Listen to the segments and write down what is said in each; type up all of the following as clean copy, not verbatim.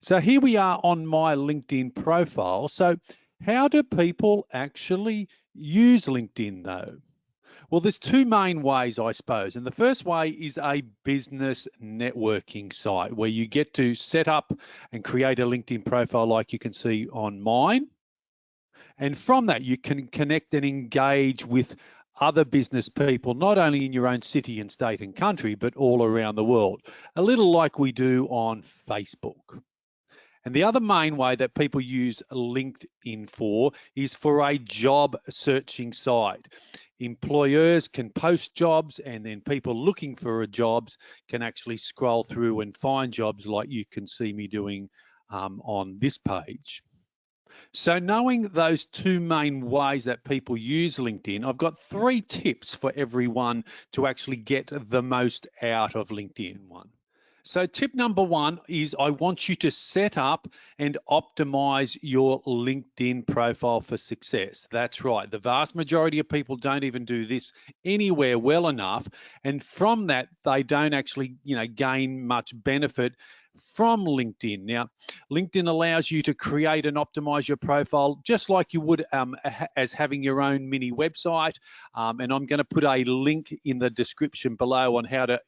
So here we are on my LinkedIn profile. So how do people actually use LinkedIn though? Well, there's two main ways, I suppose. And the first way is a business networking site where you get to set up and create a LinkedIn profile like you can see on mine. And from that, you can connect and engage with other business people, not only in your own city and state and country, but all around the world, a little like we do on Facebook. And the other main way that people use LinkedIn for is for a job searching site. Employers can post jobs, and then people looking for jobs can actually scroll through and find jobs like you can see me doing on this page. So knowing those two main ways that people use LinkedIn, I've got 3 tips for everyone to actually get the most out of LinkedIn. So tip number 1 is I want you to set up and optimize your LinkedIn profile for success. That's right. The vast majority of people don't even do this anywhere well enough. And from that, they don't actually, gain much benefit from LinkedIn. Now, LinkedIn allows you to create and optimize your profile just like you would as having your own mini website. And I'm going to put a link in the description below on how to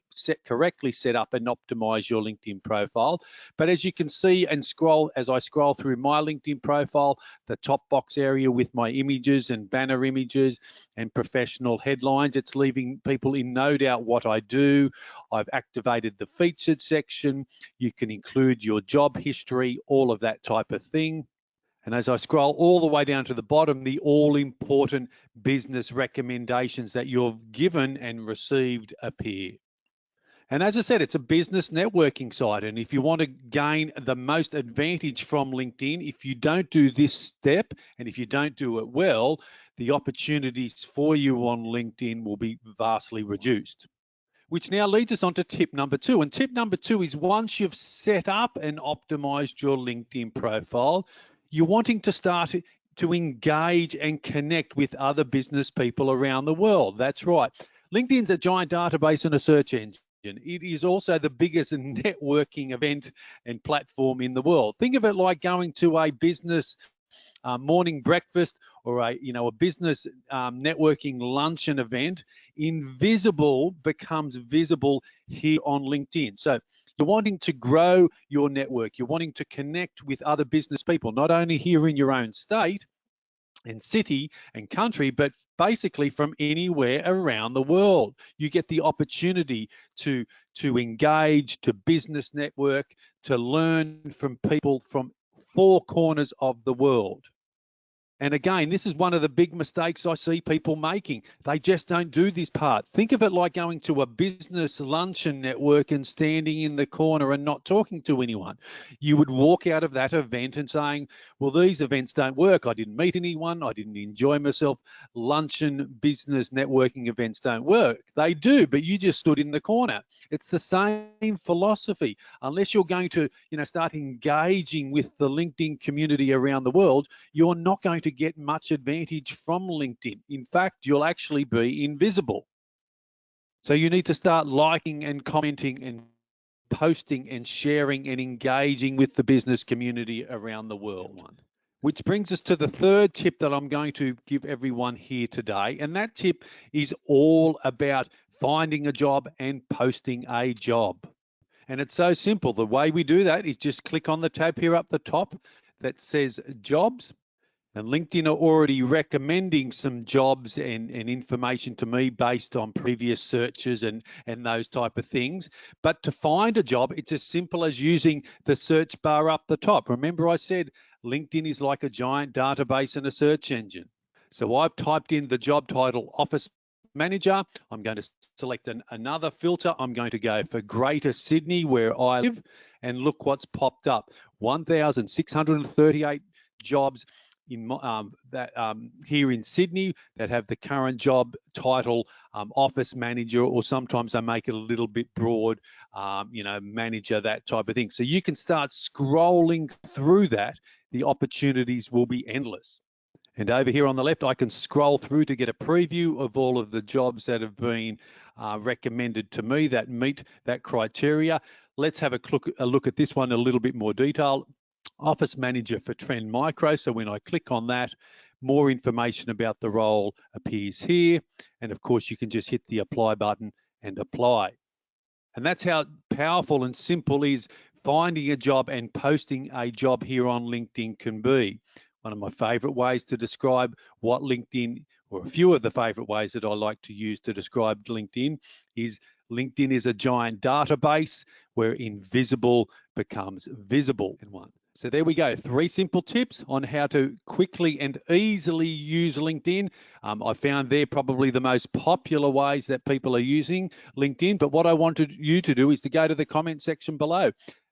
correctly set up and optimize your LinkedIn profile. But as you can see and as I scroll through my LinkedIn profile, the top box area with my images and banner images and professional headlines, it's leaving people in no doubt what I do. I've activated the featured section. You can include your job history, all of that type of thing. And as I scroll all the way down to the bottom, the all-important business recommendations that you've given and received appear. And as I said, it's a business networking site. And if you want to gain the most advantage from LinkedIn, if you don't do this step and if you don't do it well, the opportunities for you on LinkedIn will be vastly reduced. Which now leads us on to tip number 2. And tip number 2 is once you've set up and optimized your LinkedIn profile, you're wanting to start to engage and connect with other business people around the world. That's right. LinkedIn's a giant database and a search engine. It is also the biggest networking event and platform in the world. Think of it like going to a business morning breakfast or a business networking luncheon event. Invisible becomes visible here on LinkedIn. So you're wanting to grow your network. You're wanting to connect with other business people, not only here in your own state and city and country, but basically from anywhere around the world. You get the opportunity to engage, to business network, to learn from people from 4 corners of the world. And again, this is one of the big mistakes I see people making. They just don't do this part. Think of it like going to a business luncheon network and standing in the corner and not talking to anyone. You would walk out of that event and saying, well, these events don't work. I didn't meet anyone. I didn't enjoy myself. Luncheon business networking events don't work. They do, but you just stood in the corner. It's the same philosophy. Unless you're going to, start engaging with the LinkedIn community around the world, you're not going to get much advantage from LinkedIn. In fact, you'll actually be invisible. So you need to start liking and commenting and posting and sharing and engaging with the business community around the world. Which brings us to the 3rd tip that I'm going to give everyone here today. And that tip is all about finding a job and posting a job. And it's so simple. The way we do that is just click on the tab here up the top that says jobs. And LinkedIn are already recommending some jobs and information to me based on previous searches and those type of things. But to find a job, it's as simple as using the search bar up the top. Remember I said LinkedIn is like a giant database and a search engine. So I've typed in the job title Office Manager. I'm going to select another filter. I'm going to go for Greater Sydney where I live, and look what's popped up. 1,638 jobs here in Sydney that have the current job title Office Manager, or sometimes they make it a little bit broad, manager, that type of thing. So you can start scrolling through that. The opportunities will be endless. And over here on the left, I can scroll through to get a preview of all of the jobs that have been recommended to me that meet that criteria. let's have a look at this one in a little bit more detail. Office Manager for Trend Micro. So when I click on that, more information about the role appears here. And of course, you can just hit the apply button and apply. And that's how powerful and simple is finding a job and posting a job here on LinkedIn can be. One of my favorite ways to describe what LinkedIn, or a few of the favorite ways that I like to use to describe LinkedIn, is LinkedIn is a giant database where invisible becomes visible in one. So there we go, 3 simple tips on how to quickly and easily use LinkedIn. I found they're probably the most popular ways that people are using LinkedIn, but what I wanted you to do is to go to the comment section below.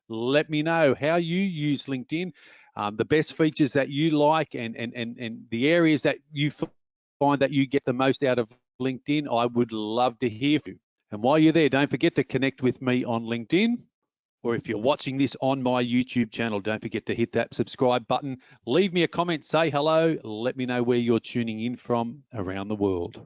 Let me know how you use LinkedIn, the best features that you like, and the areas that you find that you get the most out of LinkedIn. I would love to hear from you. And while you're there, don't forget to connect with me on LinkedIn. Or if you're watching this on my YouTube channel, don't forget to hit that subscribe button. Leave me a comment, say hello, let me know where you're tuning in from around the world.